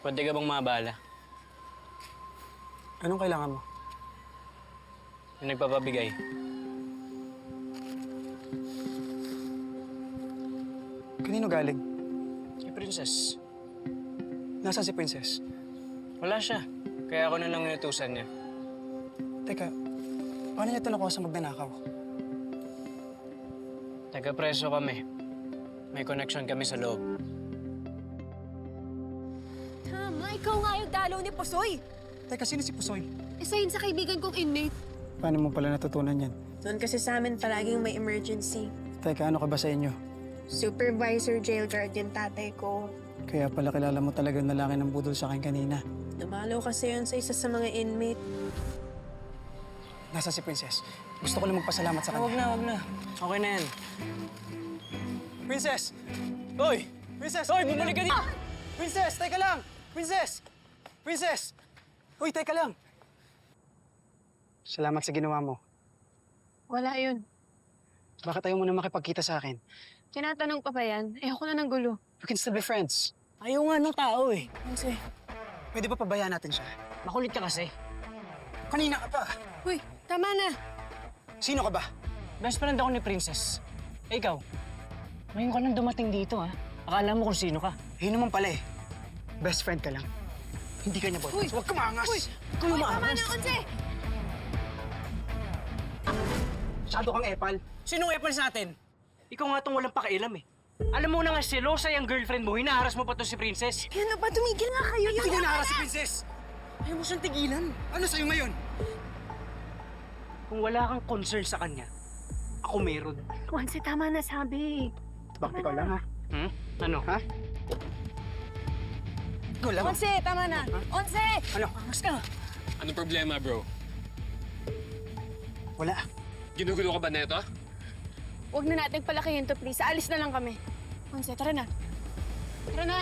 Pwede ka bang mabala? Anong kailangan mo? Yung nagpapabigay. Kanino galing? Si Princess. Nasaan si Princess? Wala siya. Kaya ako na lang inutusan niya. Teka, paano niya ito nakuha sa magnanakaw? Taga-preso kami. May connection kami sa loob. Tama, ikaw nga yung dalaw ni Pusoy. Teka, sino si Pusoy? Isa yun sa kaibigan kong inmate. Paano mo pala natutunan yan? Doon kasi sa amin palaging may emergency. Teka, ano ka ba sa inyo? Supervisor jail guard yung tatay ko. Kaya pala kilala mo talaga yung lalaki ng budol sa akin kanina. Dumalaw kasi yun sa isa sa mga inmate. Nasaan si Princess? Gusto ko lang magpasalamat sa Wag kanya. na, wag na. Okay na yan. Princess! Hoy! Princess! Hoy, bumalik ka dito! Princess! Teka lang! Princess! Princess! Hoy, teka lang! Salamat sa ginawa mo. Wala yun. Bakit ayaw mo na makipagkita sa akin? Tinatanong pa ba yan? Ayoko na ng gulo. We can still be friends. Ayaw nga ng tao eh. Kasi, Pwede ba pabayaan natin siya? Makulit ka kasi. Kanina ka pa. uy, tama na. Sino ka ba? Best friend ako ni Princess. Eh, ikaw, ngayon ka nang dumating dito, ha? Akala mo kung sino ka. Yun naman pala eh. Best friend ka lang. Hindi ka niya boyfriend. Huwag ka maangas! Ikaw yung Tama maangas. na, Onse! Masyado kang epal. Sinong epal sa atin? Ikaw nga itong walang pakialam eh. Alam mo na nga selosa yung girlfriend mo, hinaharas mo pa to si Princess. Ano ba? Tumigil nga kayo. Hindi niya nakaras si Princess! Ayaw mo siyang tigilan. Ano sa'yo ngayon? Kung wala kang concern sa kanya, ako meron. Onse, tama na sabi. Bakit ikaw lang ha? Hmm? Ano? Ha? Ikaw lang. Onse, tama na. Onse! Ano? Angas ka. Anong problema, bro? Wala. Ginugulo ka ba neto? Huwag na natin palakihin to, please. Aalis na lang kami. Onse, tara na. Tara na!